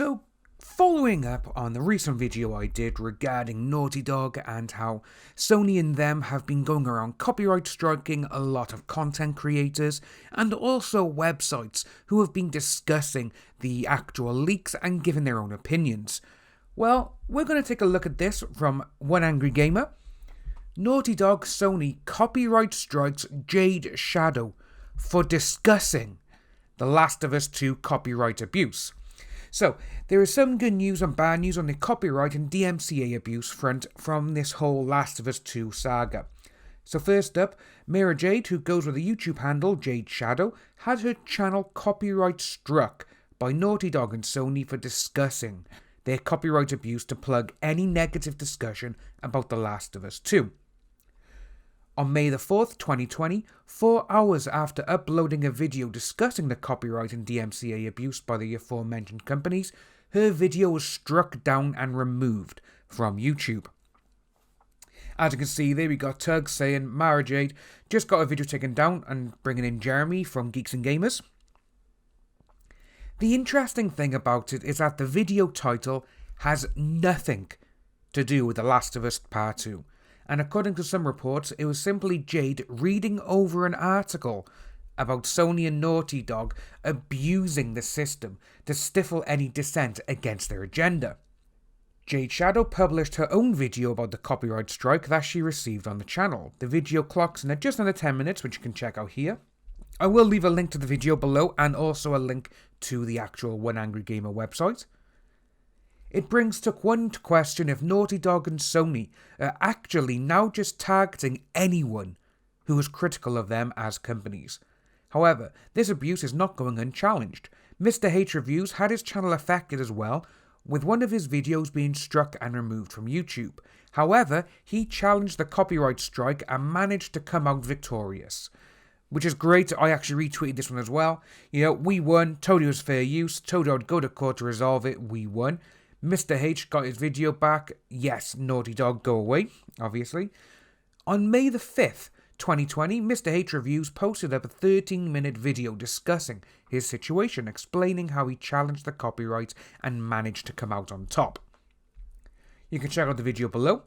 So, following up on the recent video I did regarding Naughty Dog and how Sony and them have been going around copyright striking a lot of content creators and also websites who have been discussing the actual leaks and giving their own opinions. Well, we're going to take a look at this from One Angry Gamer. Naughty Dog Sony copyright strikes Jade Shadow for discussing The Last of Us 2 copyright abuse. So, there is some good news and bad news on the copyright and DMCA abuse front from this whole Last of Us 2 saga. So first up, Mira Jade, who goes with the YouTube handle Jade Shadow, had her channel copyright struck by Naughty Dog and Sony for discussing their copyright abuse to plug any negative discussion about The Last of Us 2. On May the 4th, 2020, 4 hours after uploading a video discussing the copyright and DMCA abuse by the aforementioned companies, her video was struck down and removed from YouTube. As you can see there, we got Tug saying, Mara Jade just got a video taken down, and bringing in Jeremy from Geeks and Gamers. The interesting thing about it is that the video title has nothing to do with The Last of Us Part 2. And according to some reports, it was simply Jade reading over an article about Sony and Naughty Dog abusing the system to stifle any dissent against their agenda. Jade Shadow published her own video about the copyright strike that she received on the channel. The video clocks in at just under 10 minutes, which you can check out here. I will leave a link to the video below and also a link to the actual One Angry Gamer website. It brings to one to question if Naughty Dog and Sony are actually now just targeting anyone who is critical of them as companies. However, this abuse is not going unchallenged. Mr. H Reviews had his channel affected as well, with one of his videos being struck and removed from YouTube. However, he challenged the copyright strike and managed to come out victorious, which is great. I actually retweeted this one as well. We won. Told it was fair use. Told I'd go to court to resolve it. We won. Mr. H got his video back. Yes, Naughty Dog, go away, obviously. On May the 5th, 2020, Mr. H Reviews posted up a 13-minute video discussing his situation, explaining how he challenged the copyright and managed to come out on top. You can check out the video below.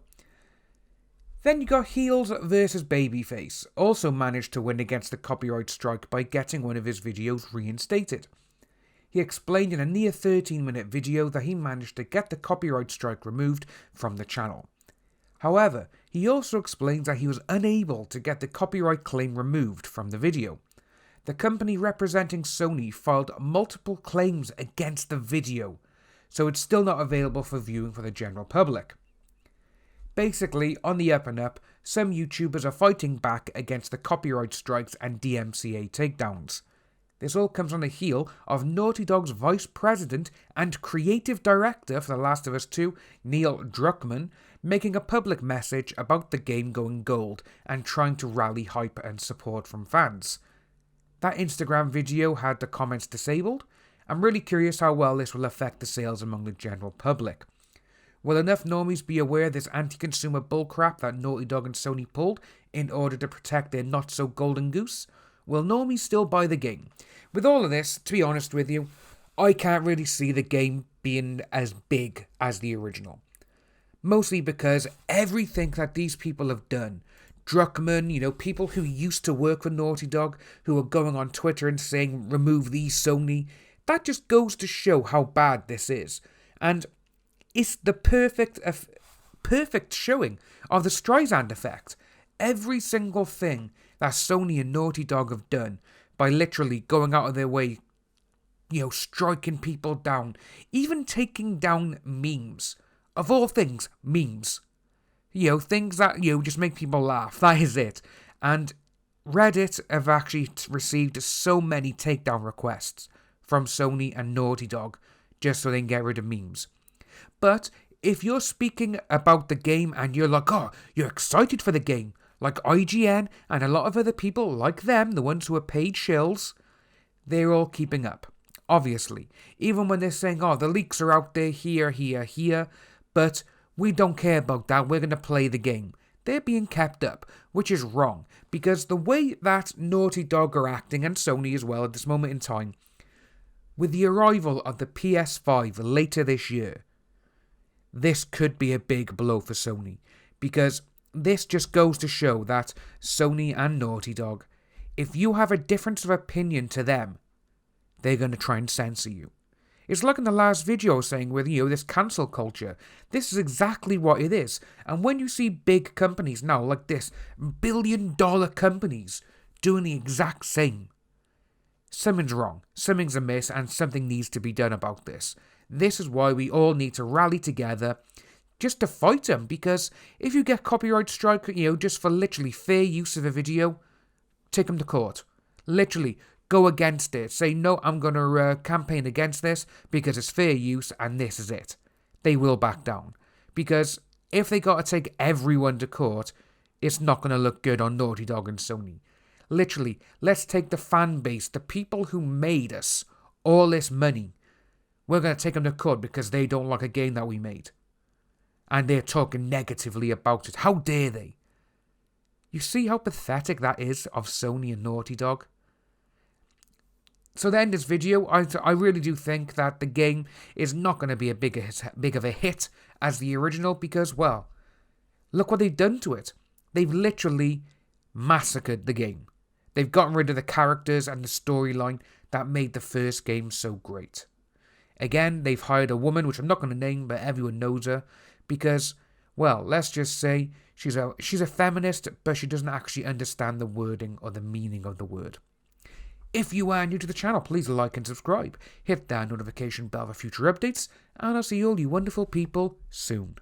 Then you got Heels versus Babyface, also managed to win against the copyright strike by getting one of his videos reinstated. He explained in a near 13-minute video that he managed to get the copyright strike removed from the channel. However, he also explains that he was unable to get the copyright claim removed from the video. The company representing Sony filed multiple claims against the video, so it's still not available for viewing for the general public. Basically, on the up and up, some YouTubers are fighting back against the copyright strikes and DMCA takedowns. This all comes on the heel of Naughty Dog's Vice President and Creative Director for The Last of Us 2, Neil Druckmann, making a public message about the game going gold and trying to rally hype and support from fans. That Instagram video had the comments disabled. I'm really curious how well this will affect the sales among the general public. Will enough normies be aware of this anti-consumer bullcrap that Naughty Dog and Sony pulled in order to protect their not-so-golden goose? Will normies still buy the game? With all of this, to be honest with you, I can't really see the game being as big as the original. Mostly because everything that these people have done, Druckmann, people who used to work for Naughty Dog, who are going on Twitter and saying, remove these Sony, that just goes to show how bad this is. And it's the perfect showing of the Streisand effect. Every single thing that Sony and Naughty Dog have done by literally going out of their way, striking people down, even taking down memes. Of all things, memes. Things that, just make people laugh. That is it. And Reddit have actually received so many takedown requests from Sony and Naughty Dog just so they can get rid of memes. But if you're speaking about the game and you're like, oh, you're excited for the game, like IGN and a lot of other people like them, the ones who are paid shills, they're all keeping up, obviously. Even when they're saying, oh, the leaks are out there, here, but we don't care about that, we're going to play the game. They're being kept up, which is wrong, because the way that Naughty Dog are acting, and Sony as well at this moment in time, With the arrival of the PS5 later this year, this could be a big blow for Sony, because this just goes to show that Sony and Naughty Dog, if you have a difference of opinion to them, they're going to try and censor you. It's like in the last video saying with, this cancel culture. This is exactly what it is. And when you see big companies now like this, billion-dollar companies doing the exact same, something's wrong, something's amiss, and something needs to be done about this. This is why we all need to rally together just to fight them, because if you get copyright strike, just for literally fair use of a video, take them to court. Literally, go against it. Say, no, I'm going to campaign against this because it's fair use and this is it. They will back down. Because if they got to take everyone to court, it's not going to look good on Naughty Dog and Sony. Literally, let's take the fan base, the people who made us all this money. We're going to take them to court because they don't like a game that we made. And they're talking negatively about it. How dare they? You see how pathetic that is of Sony and Naughty Dog? So to end this video, I really do think that the game is not going to be big of a hit as the original because, well, look what they've done to it. They've literally massacred the game. They've gotten rid of the characters and the storyline that made the first game so great. Again, they've hired a woman, which I'm not going to name, but everyone knows her, because, well, let's just say she's a feminist, but she doesn't actually understand the wording or the meaning of the word. If you are new to the channel, please like and subscribe. Hit that notification bell for future updates, and I'll see all you wonderful people soon.